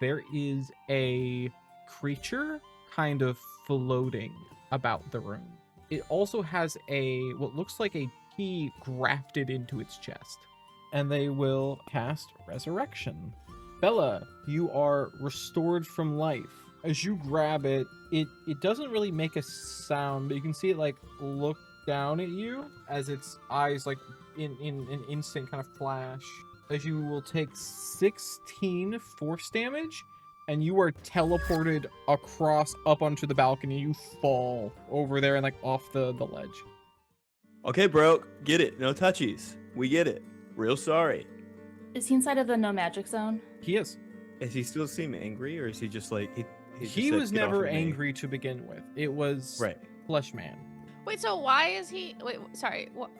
there is a creature kind of floating about the room. It also has what looks like a key grafted into its chest. And they will cast Resurrection. Bella, you are restored from life. As you grab it, it doesn't really make a sound, but you can see it like look down at you as its eyes like in an instant kind of flash. As you will take 16 force damage, and you are teleported across up onto the balcony. You fall over there and like off the ledge. Okay, bro, get it. No touchies. We get it. Real sorry. Is he inside of the no magic zone? He is. Is he still seem angry, or is he just like He was never angry to begin with. It was right. Flesh Man. Wait, so why is he? Wait, sorry. What?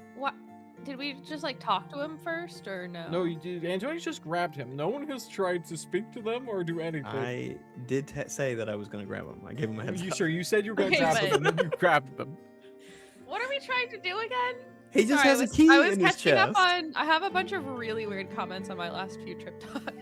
Did we just like talk to him first, or no? No, you did. Antonius just grabbed him. No one has tried to speak to them or do anything. I did say that I was gonna grab him. I gave him a heads up. Sure, you said you were gonna Okay, grab but- them, and then you grabbed them. What are we trying to do again? He just Sorry, has a key I was in his catching chest. up on. I have a bunch of really weird comments on my last few trip talks.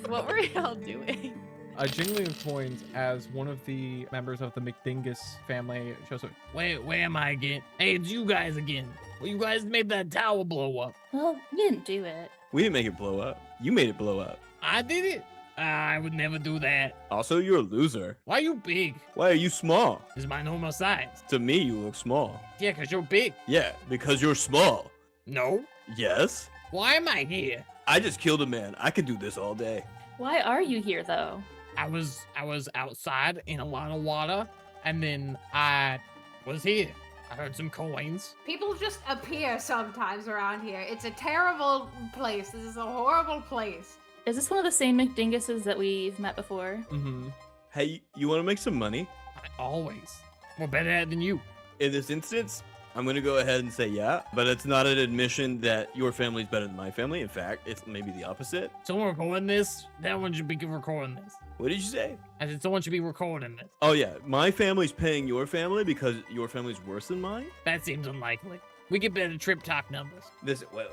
What were y'all doing? A jingling of coins as one of the members of the McDingus family shows up. Where am I again? Hey, it's you guys again. Well, you guys made that tower blow up. Well, you didn't do it. We didn't make it blow up. You made it blow up. I did it. I would never do that. Also, you're a loser. Why you big? Why are you small? This is my normal size. To me, you look small. Yeah, because you're big. Yeah, because you're small. No. Yes? Why am I here? I just killed a man. I could do this all day. Why are you here, though? I was outside in a lot of water, and then I was here. I heard some coins. People just appear sometimes around here. It's a terrible place. This is a horrible place. Is this one of the same McDinguses that we've met before? Mm-hmm. Hey, you want to make some money? I always. We're better at it than you. In this instance, I'm going to go ahead and say yeah, but it's not an admission that your family's better than my family. In fact, it's maybe the opposite. Someone recording this, that one should be recording this. What did you say? I said someone should be recording this. Oh, yeah. My family's paying your family because your family's worse than mine? That seems unlikely. We get better trip talk numbers. Well,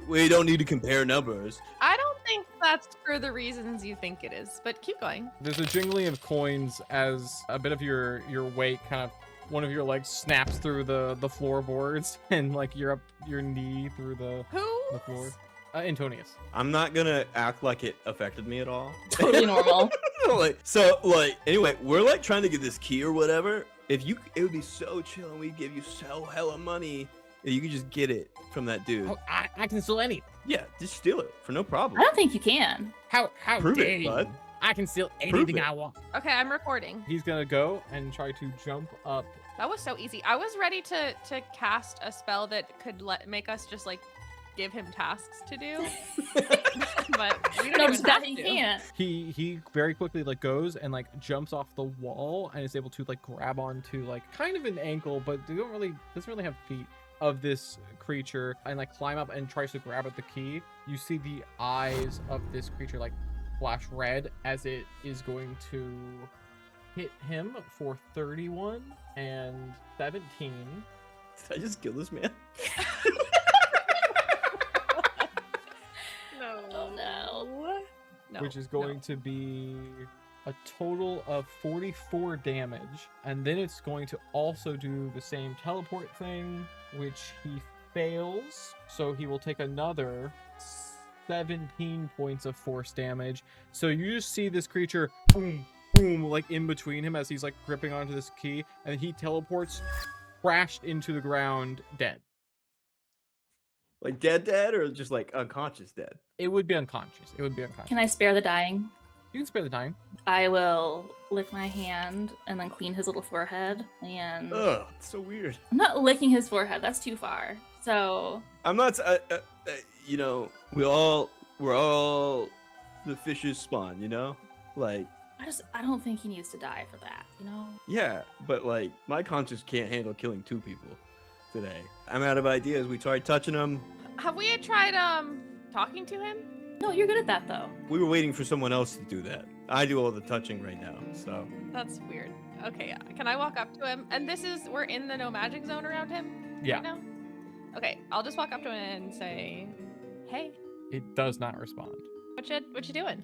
we don't need to compare numbers. I don't think that's for the reasons you think it is, but keep going. There's a jingling of coins as a bit of your weight kind of, one of your legs snaps through the floorboards and like you're up your knee through the Who? floor. Antonius. I'm not going to act like it affected me at all. Totally normal. Anyway, we're like trying to get this key or whatever. It would be so chill and we'd give you so hella money that you could just get it from that dude. Oh, I can steal anything. Yeah, just steal it for no problem. I don't think you can. How Prove dare it, you? bud. I can steal Prove anything it. I want. Okay, I'm recording. He's gonna go and try to jump up. That was so easy. I was ready to cast a spell that could make us just like give him tasks to do, but we don't No, even that have he to. can't. He very quickly like goes and like jumps off the wall and is able to like grab onto like kind of an ankle, but doesn't really have feet of this creature and like climb up and tries to grab at the key. You see the eyes of this creature like flash red as it is going to hit him for 31 and 17. Did I just kill this man? No. Oh, no. No. Which is going to be a total of 44 damage. And then it's going to also do the same teleport thing, which he fails. So he will take another 17 points of force damage. So you just see this creature, boom, boom, like in between him as he's like gripping onto this key. And he teleports, crashed into the ground, dead. Like dead, or just like unconscious dead? It would be unconscious. Can I spare the dying? You can spare the dying. I will lick my hand and then clean his little forehead. And Ugh, it's so weird. I'm not licking his forehead. That's too far. So I'm not. You know, we're all the fish's spawn. You know, like I don't think he needs to die for that. You know. yeah, but like my conscience can't handle killing two people today. I'm out of ideas. We tried touching him. Have we tried talking to him? No, you're good at that though. We were waiting for someone else to do that. I do all the touching right now, so. That's weird. Okay, yeah. Can I walk up to him? And we're in the no magic zone around him Yeah. right now? Okay, I'll just walk up to him and say, hey, It does not respond. what you doing?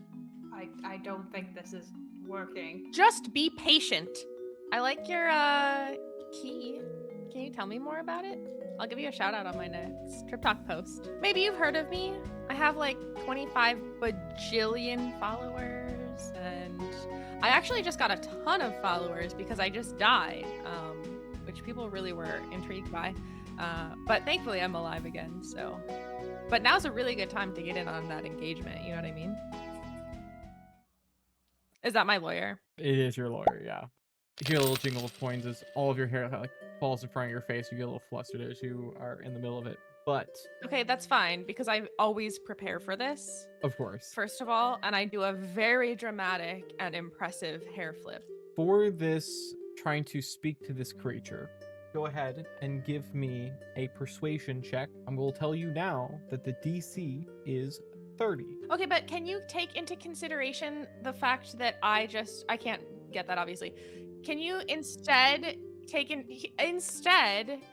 I don't think this is working. Just be patient. I like your key. Can you tell me more about it? I'll give you a shout out on my next Trip Talk post. Maybe you've heard of me. I have like 25 bajillion followers, and I actually just got a ton of followers because I just died, which people really were intrigued by. But thankfully I'm alive again, so. But now's a really good time to get in on that engagement, you know what I mean? Is that my lawyer? It is your lawyer, yeah. You hear a little jingle of coins as all of your hair like falls in front of your face. You get a little flustered as you are in the middle of it. But Okay, that's fine because I always prepare for this, of course, first of all, and I do a very dramatic and impressive hair flip. for this trying to speak to this creature, go ahead and give me a persuasion check. I'm going to tell you now that the DC is 30. Okay, but can you take into consideration the fact that I can't get that obviously. Can you instead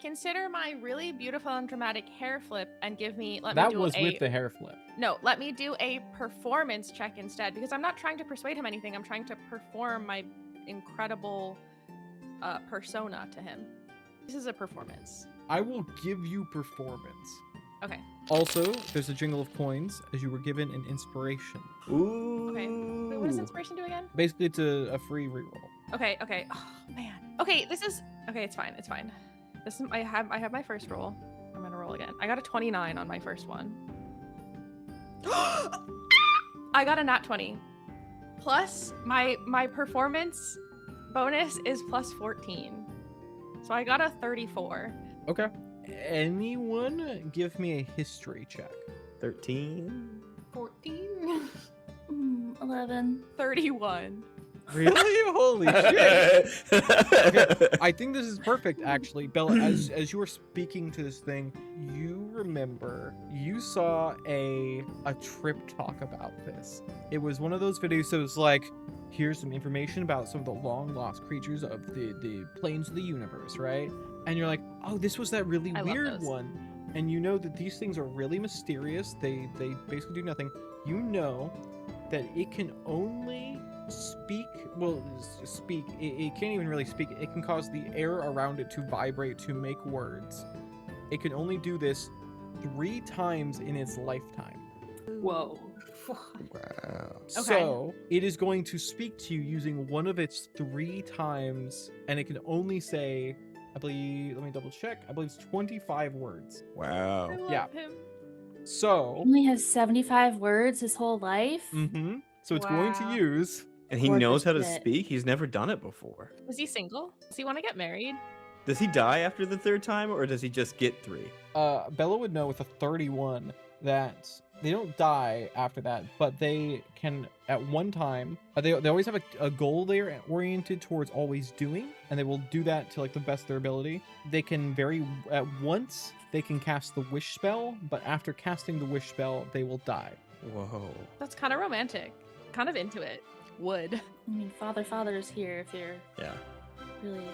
consider my really beautiful and dramatic hair flip and let me That do was with the hair flip. No, let me do a performance check instead because I'm not trying to persuade him anything. I'm trying to perform my incredible persona to him. This is a performance. I will give you performance. Okay. Also, there's a jingle of coins as you were given an inspiration. Ooh. Okay. Wait, what does inspiration do again? Basically, it's a free reroll. Okay. Oh man. Okay, it's fine. It's fine. I have my first roll. I'm gonna roll again. I got a 29 on my first one. I got a nat 20. Plus my performance bonus is plus 14. So I got a 34. Okay. Anyone give me a history check? 13. 14. 11. 31. Really? Holy shit. Okay, I think this is perfect, actually. Bella, as you were speaking to this thing, you remember you saw a trip talk about this. It was one of those videos that was like, here's some information about some of the long lost creatures of the planes of the universe, right? And you're like, oh, this was that really I love weird those. one. And you know that these things are really mysterious. They basically do nothing. You know that it can only speak. It can't even really speak. It can cause the air around it to vibrate to make words. It can only do this 3 times in its lifetime. Whoa. Wow. So it is going to speak to you using one of its 3 times, and it can only say, I believe, let me double check. I believe it's 25 words. Wow. I love Yeah. him. So, Only has 75 words his whole life? so it's going to Wow. use. And he Or knows how to does it- speak. He's never done it before. Is he single? Does he want to get married? Does he die after the 3rd time, or does he just get 3? Bella would know with a 31 that they don't die after that, but they can at one time. They always have a goal they're oriented towards always doing, and they will do that to like the best of their ability. They can at once. They can cast the wish spell, but after casting the wish spell, they will die. Whoa. That's kind of romantic. Kind of into it. Would. I mean, Father's here if you're Yeah. really.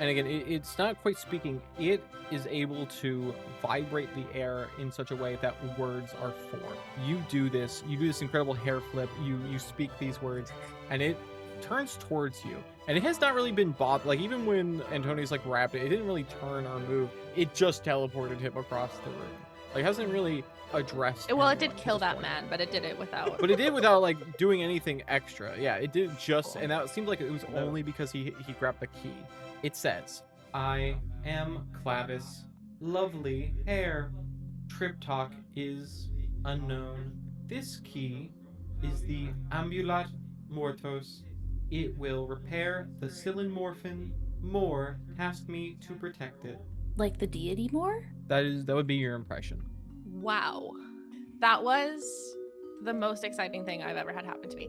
And again, it's not quite speaking. It is able to vibrate the air in such a way that words are formed. You do this incredible hair flip. You speak these words, and it turns towards you. And it has not really been bothered. Like, even when Antonius like grabbed it, it didn't really turn or move. It just teleported him across the room. Like, it hasn't really addressed. Well, it anyone did to kill this that point. man, but it did it without. But it did without like doing anything extra. Yeah, it did just, and that seemed like it was only because he grabbed the key. It says, "I am Clavis, lovely hair. Trip talk is unknown. This key is the Amulet Mortos. It will repair the Sillinmorphin. More tasked me to protect it." Like the deity more? That would be your impression. Wow. That was the most exciting thing I've ever had happen to me.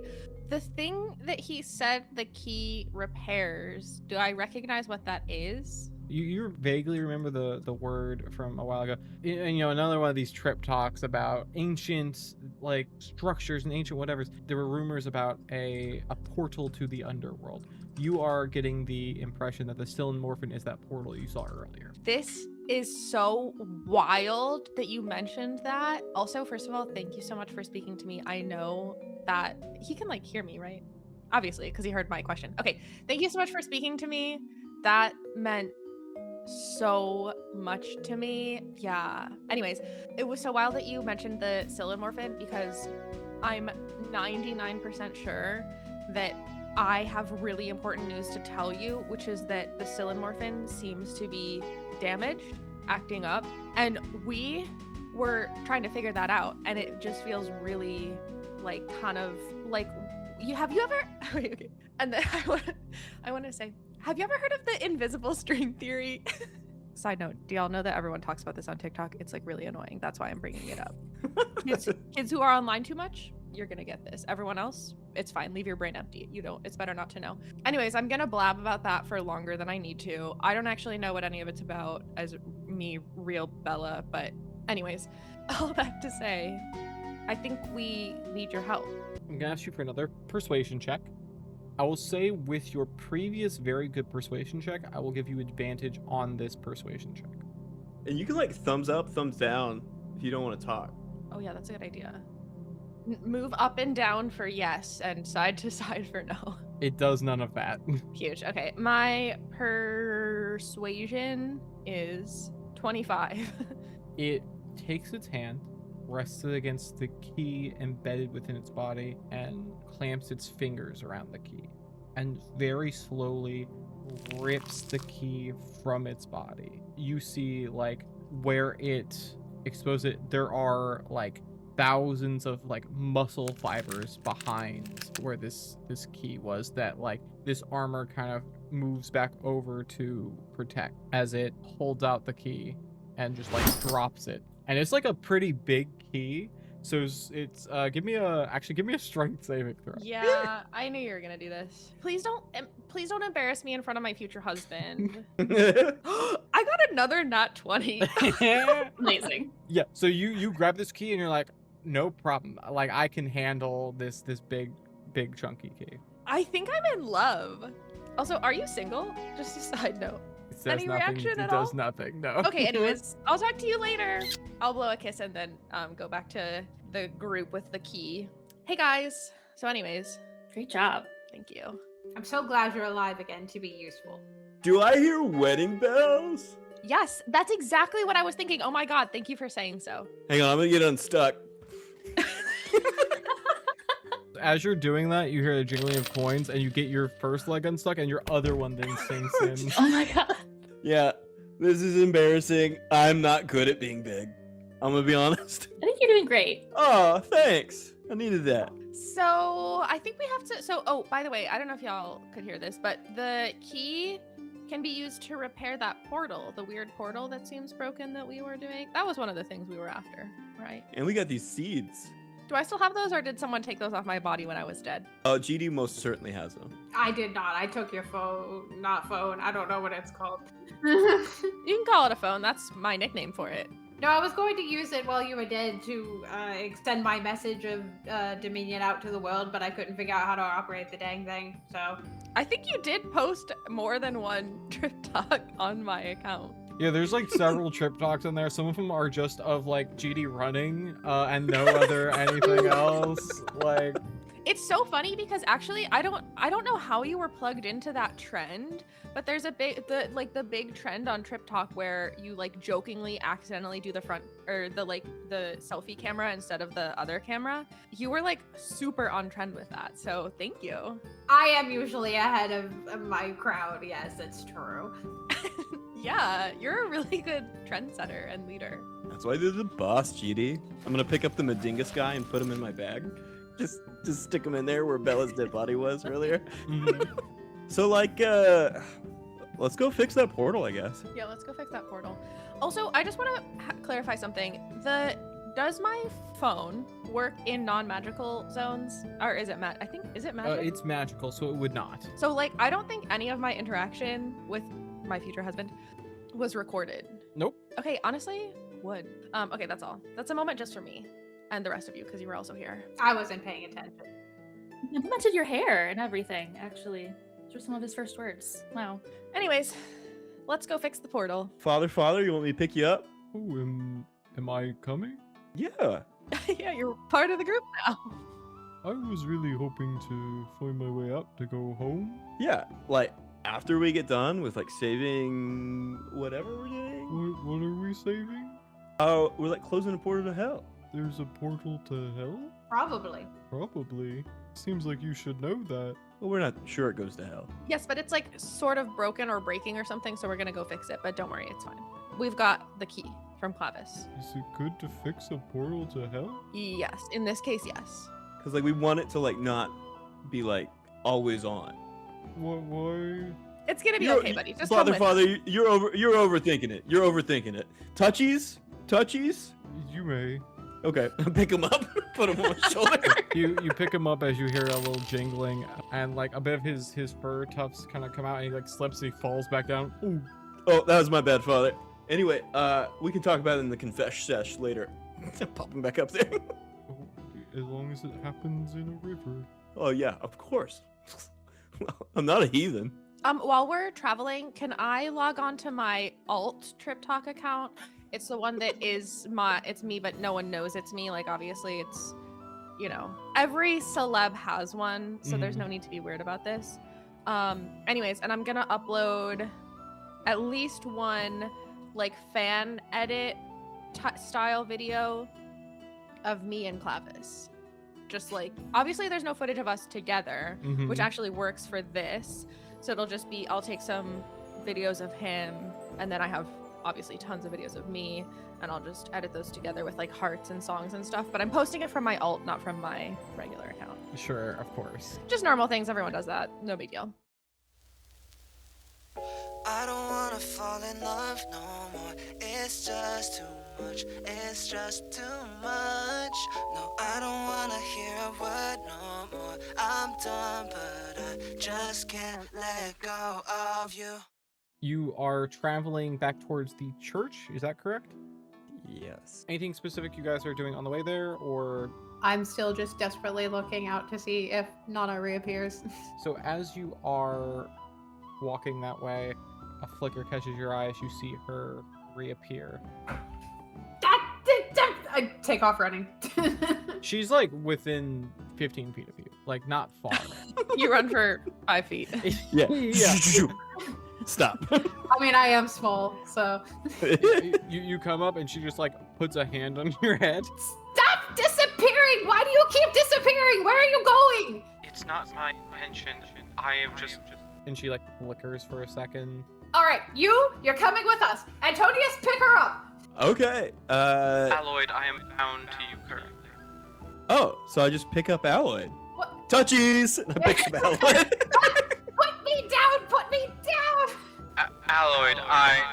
The thing that he said the key repairs, do I recognize what that is? You vaguely remember the word from a while ago. And another one of these trip talks about ancient like structures and ancient whatevers. There were rumors about a portal to the underworld. You are getting the impression that the Sillinmorphin is that portal you saw earlier. This is so wild that you mentioned that. Also, first of all, thank you so much for speaking to me. I know that he can like hear me, right? Obviously, because he heard my question. Okay, thank you so much for speaking to me. That meant so much to me. Yeah. Anyways, it was so wild that you mentioned the Sillimorphin because I'm 99% sure that I have really important news to tell you, which is that the Sillimorphin seems to be damaged, acting up, and we were trying to figure that out, and it just feels really like kind of like have you ever okay. And then I want to say, have you ever heard of the invisible string theory? Side note, do y'all know that everyone talks about this on TikTok? It's like really annoying. That's why I'm bringing it up. Kids who are online too much, you're gonna get this. Everyone else, it's fine. Leave your brain empty. You don't. It's better not to know. Anyways, I'm gonna blab about that for longer than I need to. I don't actually know what any of it's about as me, real Bella. But anyways, all that to say, I think we need your help. I'm gonna ask you for another persuasion check. I will say with your previous very good persuasion check, I will give you advantage on this persuasion check. And you can like thumbs up, thumbs down if you don't want to talk. Oh yeah, that's a good idea. Move up and down for yes, and side to side for no. It does none of that. Huge. Okay, my persuasion is 25. It takes its hand, rests it against the key embedded within its body, and clamps its fingers around the key, and very slowly rips the key from its body. You see, like, where it exposed it, there are like thousands of like muscle fibers behind where this key was, that like this armor kind of moves back over to protect as it holds out the key and just like drops it. And it's like a pretty big key, so it's give me a strength saving throw. Yeah, I knew you were gonna do this. Please don't embarrass me in front of my future husband. I got another nat 20. Amazing. Yeah, so you grab this key and you're like, no problem. Like, I can handle this big chunky key. I think I'm in love. Also, are you single? Just a side note. It says Any nothing. reaction It at does all? nothing. No. Okay, anyways, I'll talk to you later. I'll blow a kiss and then go back to the group with the key. Hey guys. So anyways, Great job. thank you. I'm so glad you're alive again to be useful. Do I hear wedding bells? Yes, that's exactly what I was thinking. Oh my god, thank you for saying so. Hang on, I'm gonna get unstuck. As you're doing that, you hear the jingling of coins, and you get your first leg unstuck, and your other one then sinks in. Oh my god. Yeah, this is embarrassing. I'm not good at being big. I'm gonna be honest. I think you're doing great. Oh, thanks. I needed that. So I think we have to. So, oh, by the way, I don't know if y'all could hear this, but the key can be used to repair that portal, the weird portal that seems broken that we were doing. That was one of the things we were after, right? And we got these seeds. Do I still have those, or did someone take those off my body when I was dead? Oh, GD most certainly has them. I did not. I took your phone, not phone. I don't know what it's called. You can call it a phone. That's my nickname for it. No, I was going to use it while you were dead to extend my message of Dominion out to the world, but I couldn't figure out how to operate the dang thing, so. I think you did post more than one trip talk on my account. Yeah, there's like several trip talks in there. Some of them are just of like GD running and no other anything else. Like, It's so funny because actually I don't know how you were plugged into that trend, but there's a the big trend on Trip Talk where you like jokingly accidentally do the front or the selfie camera instead of the other camera. You were like super on trend with that. So thank you. I am usually ahead of my crowd. Yes, it's true. Yeah, you're a really good trendsetter and leader. That's why they're the boss, GD. I'm gonna pick up the Medingus guy and put him in my bag. Just stick him in there where Bella's dead body was earlier. So like, let's go fix that portal, I guess. Yeah, let's go fix that portal. Also, I just want to clarify something. Does my phone work in non-magical zones, or is it is it magic? it's magical, so it would not. So like, I don't think any of my interaction with my future husband was recorded. Nope. Okay, honestly, would. Okay, that's all. That's a moment just for me and the rest of you because you were also here. I wasn't paying attention. You implemented your hair and everything, actually. Those were some of his first words. Wow. Anyways, let's go fix the portal. Father, you want me to pick you up? Oh, am I coming? Yeah. Yeah, you're part of the group now. I was really hoping to find my way up to go home. Yeah. Like after we get done with like saving whatever we're doing. What are we saving? Oh, we're like closing a portal to hell. There's a portal to hell? Probably. Probably. Seems like you should know that. Well, we're not sure it goes to hell. Yes, but it's like sort of broken or breaking or something, so we're gonna go fix it. But don't worry, it's fine. We've got the key from Clavis. Is it good to fix a portal to hell? Yes, in this case, yes. Cause like we want it to like not be like always on. Why? It's gonna be You're- okay, buddy. Just come with Father, us. you're overthinking it. You're overthinking it. Touchies. You may. Okay, pick him up, put him on my shoulder. You pick him up as you hear a little jingling, and like a bit of his fur tufts kind of come out, and he like slips, and he falls back down. Ooh. Oh, that was my bad, Father. Anyway, we can talk about it in the confess sesh later. Pop him back up there. As long as it happens in a river. Oh yeah, of course. I'm not a heathen. While we're traveling, can I log on to my alt Trip Talk account? It's the one that is it's me, but no one knows it's me. Like obviously it's, you know, every celeb has one, so there's no need to be weird about this. Anyways, and I'm gonna upload at least one like fan edit style video of me and Clavis. Just like, obviously there's no footage of us together, which actually works for this. So it'll just be, I'll take some videos of him, and then I have obviously tons of videos of me, and I'll just edit those together with like hearts and songs and stuff. But I'm posting it from my alt, not from my regular account. Sure, of course. Just normal things, everyone does that. No big deal. I don't wanna fall in love no more. It's just too much. It's just too much. No, I don't wanna hear a word no more. I'm done, but I just can't let go of you. You are traveling back towards the church, is that correct? Yes. Anything specific you guys are doing on the way there, or? I'm still just desperately looking out to see if Nana reappears. So as you are walking that way, a flicker catches your eye as you see her reappear. I take off running. She's like within 15 feet of you, like not far. You run for 5 feet. Yeah. Yeah. Stop. I mean, I am small, so. You come up and she just like puts a hand on your head. Stop disappearing! Why do you keep disappearing? Where are you going? It's not my intention. I am just. And she like flickers for a second. All right, you're coming with us. Antonius, pick her up. Okay. Alloyd, I am bound to you currently. Oh, so I just pick up Alloyd. What? Touchies! And I pick up Alloyd. Put me down! Put me down! Alloyd,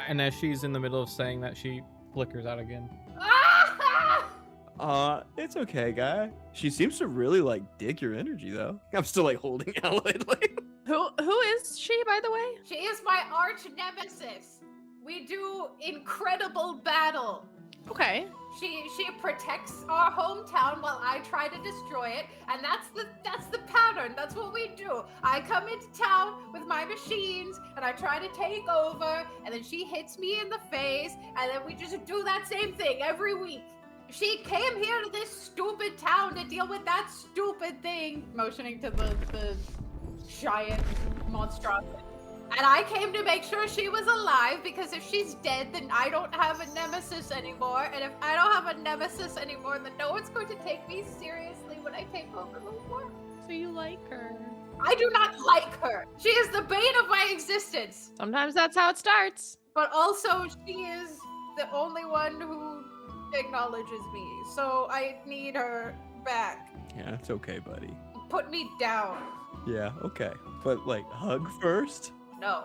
And as she's in the middle of saying that, she flickers out again. Ah! It's okay, guy. She seems to really like dig your energy though. I'm still like holding Alloyd like. Who is she, by the way? She is my arch nemesis. We do incredible battle. Okay. She protects our hometown while I try to destroy it, and that's the pattern. That's what we do. I come into town with my machines and I try to take over, and then she hits me in the face, and then we just do that same thing every week. She came here to this stupid town to deal with that stupid thing, motioning to the giant monstrosity. And I came to make sure she was alive, because if she's dead, then I don't have a nemesis anymore. And if I don't have a nemesis anymore, then no one's going to take me seriously when I take over the world. So you like her. I do not like her. She is the bane of my existence. Sometimes that's how it starts. But also, she is the only one who acknowledges me. So I need her back. Yeah, it's okay, buddy. Put me down. Yeah, okay. But like hug first? No.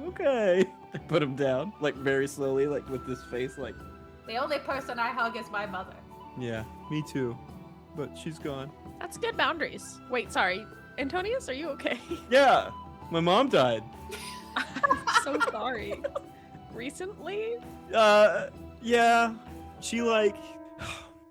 Okay. I put him down, like very slowly, like with this face, like. The only person I hug is my mother. Yeah, me too. But she's gone. That's good boundaries. Wait, sorry. Antonius, are you okay? Yeah, my mom died. I'm so sorry. Recently? Yeah. She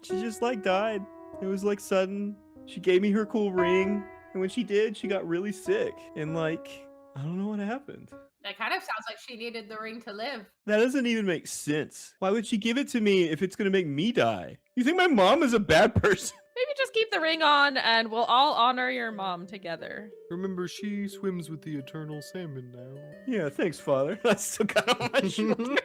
just like died. It was like sudden. She gave me her cool ring, and when she did, she got really sick. And like, I don't know what happened. That kind of sounds like she needed the ring to live. That doesn't even make sense. Why would she give it to me if it's gonna make me die? You think my mom is a bad person? Maybe just keep the ring on and we'll all honor your mom together. Remember, she swims with the eternal salmon now. Yeah, thanks, Father. I still got on my shoulder.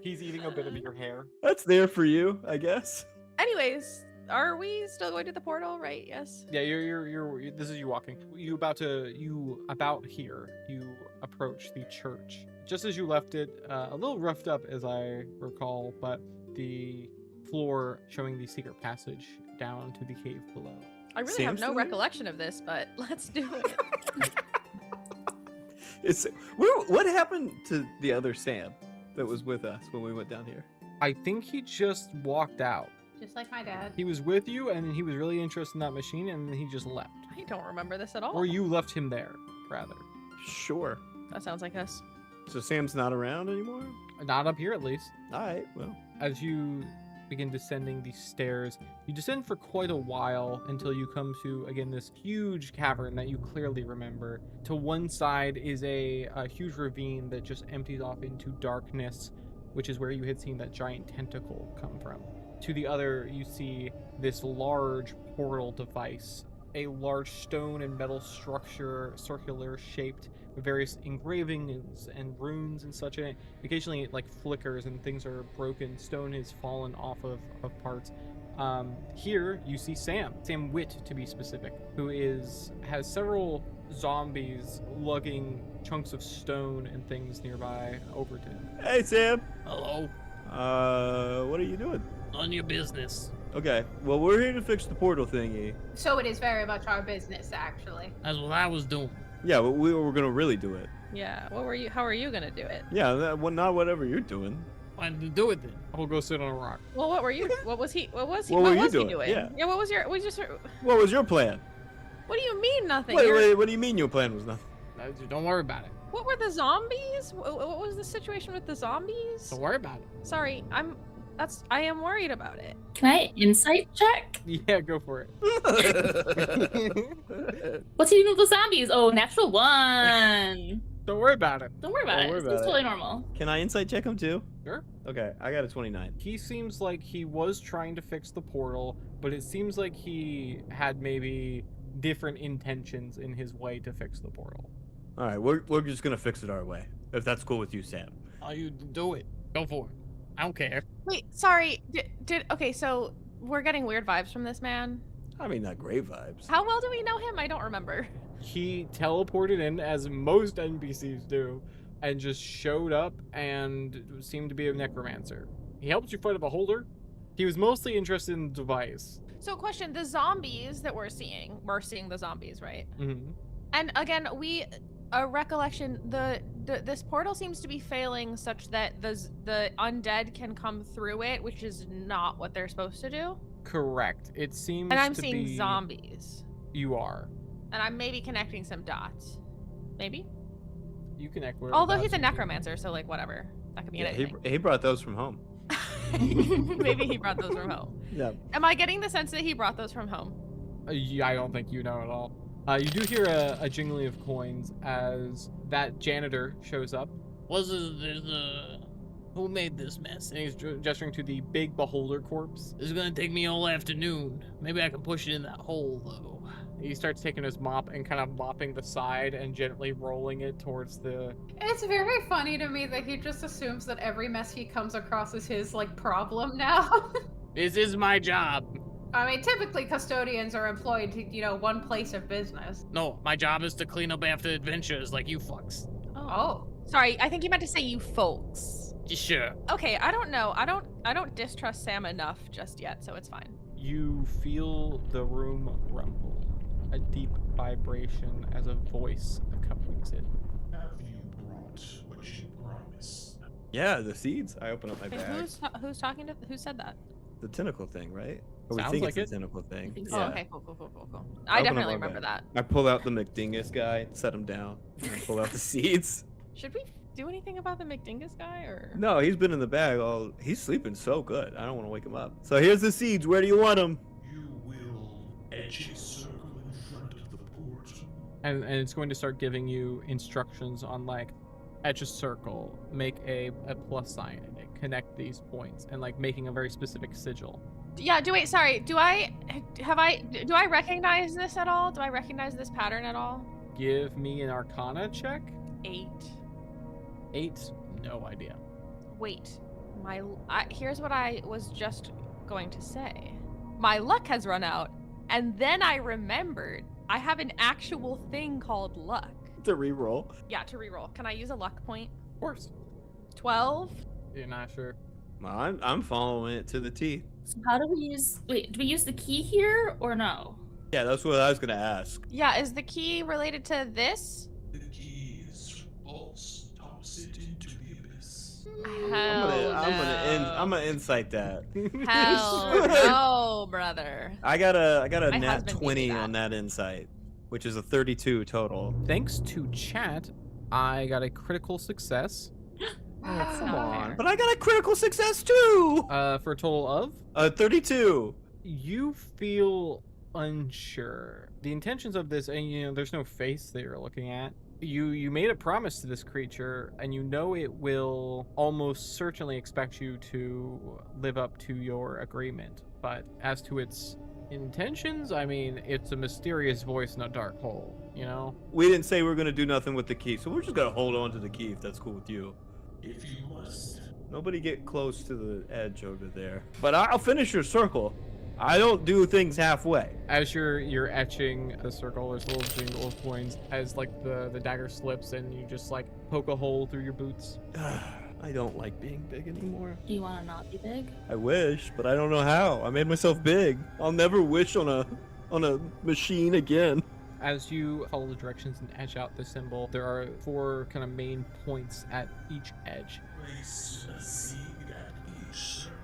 He's eating a bit of your hair. That's there for you, I guess. Anyways, are we still going to the portal, right? Yes. Yeah, you're this is you walking. You about here. You approach the church. Just as you left it, a little roughed up as I recall, but the floor showing the secret passage down to the cave below. I really Sam's have no still there? recollection of this, but let's do it. What happened to the other Sam that was with us when we went down here? I think he just walked out. Just like my dad. He was with you, and he was really interested in that machine, and then he just left. I don't remember this at all. Or you left him there, rather. Sure. That sounds like us. So Sam's not around anymore? Not up here, at least. All right, well. As you begin descending these stairs, you descend for quite a while until you come to, again, this huge cavern that you clearly remember. To one side is a huge ravine that just empties off into darkness, which is where you had seen that giant tentacle come from. To the other, you see this large portal device, a large stone and metal structure, circular shaped, with various engravings and runes and such in it. Occasionally it like flickers and things are broken. Stone has fallen off of parts. Here you see Sam Witt to be specific, who has several zombies lugging chunks of stone and things nearby over to him. Hey, Sam. Hello. What are you doing? None of your business. Okay, well, we're here to fix the portal thingy. So it is very much our business, actually. That's what I was doing. Yeah, but we were gonna really do it. Yeah. How are you gonna do it? Yeah, not whatever you're doing. Why did you do it then? We'll go sit on a rock. Well, what were you? What was he? What was were you he doing? doing? Yeah. What was your? We just. What was your plan? What do you mean nothing? What do you mean your plan was nothing? Don't worry about it. What were the zombies? What was the situation with the zombies? Don't worry about it. Sorry, I am worried about it. Can I insight check? Yeah, go for it. What's he doing with the zombies? Oh, natural one. Don't worry about it. Don't worry about it. It's totally normal. Can I insight check him too? Sure. Okay, I got a 29. He seems like he was trying to fix the portal, but it seems like he had maybe different intentions in his way to fix the portal. All right, we're just gonna fix it our way, if that's cool with you, Sam. All you do it. Go for it. I don't care. Wait, sorry. Okay, so we're getting weird vibes from this man. I mean, not great vibes. How well do we know him? I don't remember. He teleported in, as most NPCs do, and just showed up and seemed to be a necromancer. He helped you fight a beholder. He was mostly interested in the device. So, question: the zombies that we're seeing the zombies, right? Mm-hmm. And again, a recollection. This portal seems to be failing such that the undead can come through it, which is not what they're supposed to do. Correct. It seems. And I'm to seeing be... zombies. You are. And I'm maybe connecting some dots. Maybe. You connect. Although he's a necromancer, so like whatever. That could be anything. He brought those from home. Maybe he brought those from home. Yeah. Am I getting the sense that he brought those from home? Yeah, I don't think you know at all. You do hear a jingling of coins as that janitor shows up. Who made this mess? And he's gesturing to the big beholder corpse. This is gonna take me all afternoon. Maybe I can push it in that hole though. He starts taking his mop and kind of mopping the side and gently rolling it towards the... It's very funny to me that he just assumes that every mess he comes across is his, like, problem now. This is my job. I mean, typically custodians are employed to, one place of business. No, my job is to clean up after adventures like you fucks. Oh. Sorry, I think you meant to say you folks. Sure. Okay, I don't know. I don't distrust Sam enough just yet, so it's fine. You feel the room rumble. A deep vibration as a voice accompanies it. Have you brought what you promised? Yeah, the seeds. I open up my Okay, bag. who's talking to? Who said that? The tentacle thing, right? Or we Sounds think like it's it. the tentacle thing. think so. Oh, Yeah. okay, cool. I I open up definitely my remember bag. that. I pull out the McDingus guy, set him down, and pull out the seeds. Should we do anything about the McDingus guy, or? No, he's been in the bag all. He's sleeping so good. I don't want to wake him up. So here's the seeds. Where do you want them? You will edge a circle in front of the portal. and it's going to start giving you instructions on like etch a circle, make a plus sign in it, connect these points, and like making a very specific sigil. Yeah, do I recognize this at all? Do I recognize this pattern at all? Give me an Arcana check. 8. 8, no idea. Wait, here's what I was just going to say. My luck has run out, and then I remembered I have an actual thing called luck. To reroll. Yeah, to reroll. Can I use a luck point? Of course. 12? You're not sure. I'm following it to the T. So how do we use? Wait, do we use the key here or no? Yeah, that's what I was gonna ask. Yeah, is the key related to this? The keys pulse toss it into the abyss. I'm gonna insight that. Hell no, brother. I got a My nat husband gave me 20 that. on that insight, which is a 32 total. Thanks to chat, I got a critical success. That's Come not on, fair. but I got a critical success too. For a total of 32. you feel unsure. The intentions of this, and you know, there's no face that you're looking at. You made a promise to this creature, and you know it will almost certainly expect you to live up to your agreement. But as to its intentions, I mean, it's a mysterious voice in a dark hole, you know? We didn't say we were gonna do nothing with the key, so we're just gonna hold on to the key if that's cool with you. If you must. Nobody get close to the edge over there. But I'll finish your circle. I don't do things halfway. As you're etching the circle, there's a little jingle of coins as like the dagger slips and you just like poke a hole through your boots. I don't like being big anymore. Do you want to not be big? I wish, but I don't know how. I made myself big. I'll never wish on a machine again. As you follow the directions and etch out the symbol, there are 4 kind of main points at each edge. Place a seed at each circle.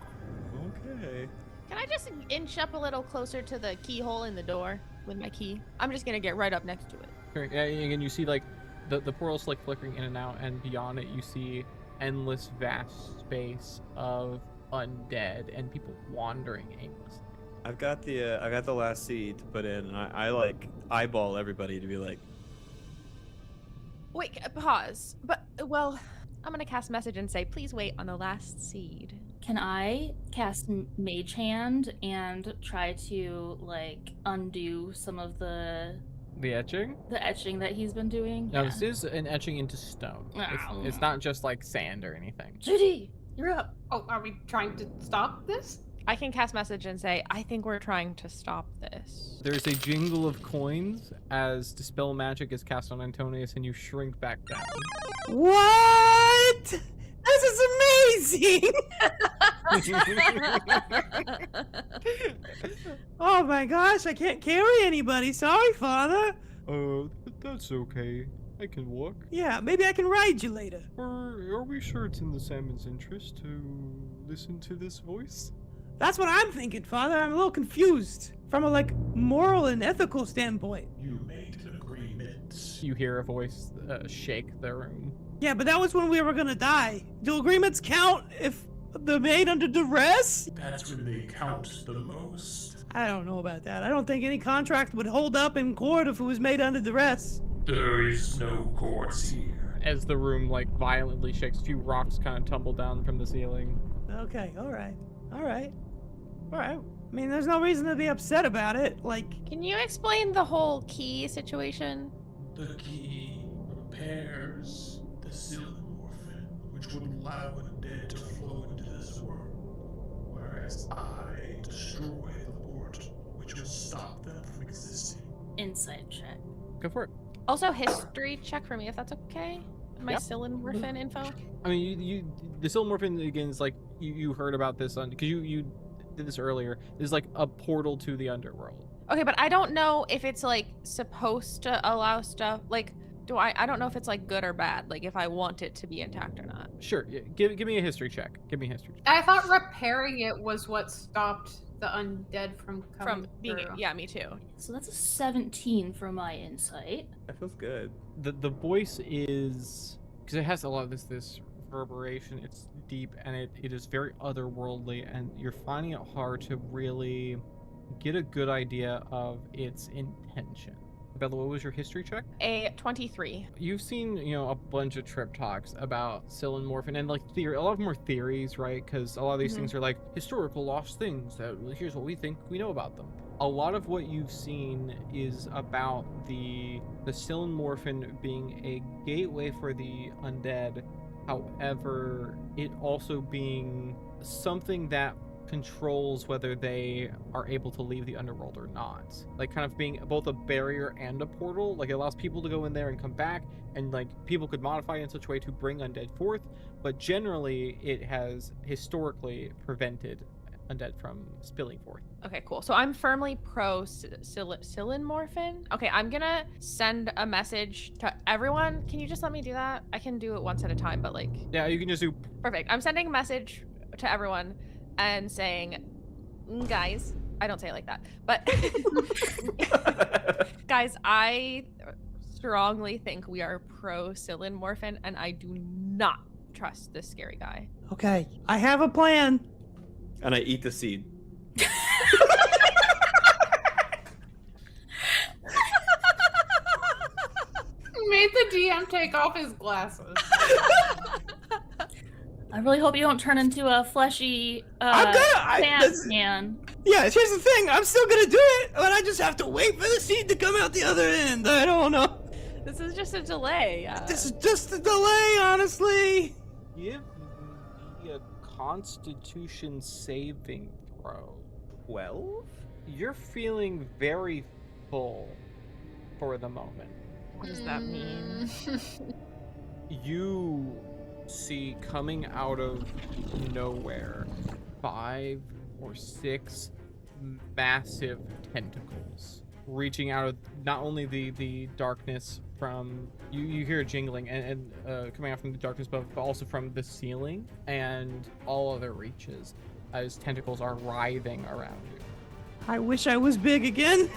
Okay. Can I just inch up a little closer to the keyhole in the door with my key? I'm just gonna get right up next to it. And you see like the portal's like flickering in and out, and beyond it you see endless vast space of undead and people wandering aimlessly. I've got the last seed to put in, and I like eyeball everybody to be like, Wait, pause. But, well, I'm gonna cast message and say, please wait on the last seed. Can I cast Mage Hand and try to like undo some of the etching? etching that he's been doing? Now Yeah. this is an etching into stone. It's not just like sand or anything. Judy, you're up. Oh, are we trying to stop this? I can cast message and say, I think we're trying to stop this. There's a jingle of coins as Dispel Magic is cast on Antonius and you shrink back down. "What? This is amazing!" Oh my gosh, I can't carry anybody. Sorry, Father. That's okay. I can walk. Yeah, maybe I can ride you later. Are we sure it's in the salmon's interest to listen to this voice? That's what I'm thinking, Father. I'm a little confused from a moral and ethical standpoint. You made an agreement. You hear a voice shake the room. Yeah, but that was when we were gonna die. Do agreements count if they're made under duress? That's when they count the most. I don't know about that. I don't think any contract would hold up in court if it was made under duress. There is no courts here. As the room violently shakes, a few rocks kind of tumble down from the ceiling. Okay, alright. Alright. Alright. I mean, there's no reason to be upset about it. Can you explain the whole key situation? The key repairs the Silumorphin, which would allow undead to flow into this world, whereas I destroy the portal, which will stop them from existing. Insight check. Go for it. Also, history check for me, if that's okay. My Yep. Silumorphin info. I mean, the Silmorphin again is you heard about this because you did this earlier. There's a portal to the underworld. Okay, but I don't know if it's supposed to allow stuff. I don't know if it's good or bad. If I want it to be intact or not. Sure. Yeah, give me a history check. Give me a history check. I thought repairing it was what stopped the undead from coming From being, through. yeah, me too. So that's a 17 for my insight. That feels good. The voice is, because it has a lot of this reverberation. It's deep and it is very otherworldly, and you're finding it hard to really get a good idea of its intention. Bella, what was your history check? A 23. You've seen, a bunch of trip talks about Sillenmorphin and like a lot of more theories, right? Because a lot of these things are like historical lost things that here's what we think we know about them. A lot of what you've seen is about the Sillenmorphin being a gateway for the undead. However, it also being something that controls whether they are able to leave the underworld or not. Like kind of being both a barrier and a portal. Like it allows people to go in there and come back, and like people could modify it in such a way to bring undead forth, but generally it has historically prevented undead from spilling forth. Okay, cool. So I'm firmly pro Sillenmorphin. Okay, I'm gonna send a message to everyone. Can you just let me do that? I can do it once at a time, but like... Yeah, you can just do... Perfect. I'm sending a message to everyone and saying, guys, I don't say it like that, but guys, I strongly think we are pro Sillenmorphin, and I do not trust this scary guy. Okay, I have a plan. And I eat the seed. Made the DM take off his glasses. I really hope you don't turn into a fleshy man. Yeah, here's the thing. I'm still gonna do it, but I just have to wait for the seed to come out the other end. I don't know. This is just a delay. This is just a delay, honestly. Give me a Constitution saving throw. 12? You're feeling very full for the moment. What does that mean? You see coming out of nowhere 5 or 6 massive tentacles reaching out of not only the darkness from you hear a jingling and coming out from the darkness above, but also from the ceiling and all other reaches as tentacles are writhing around you. I wish I was big again.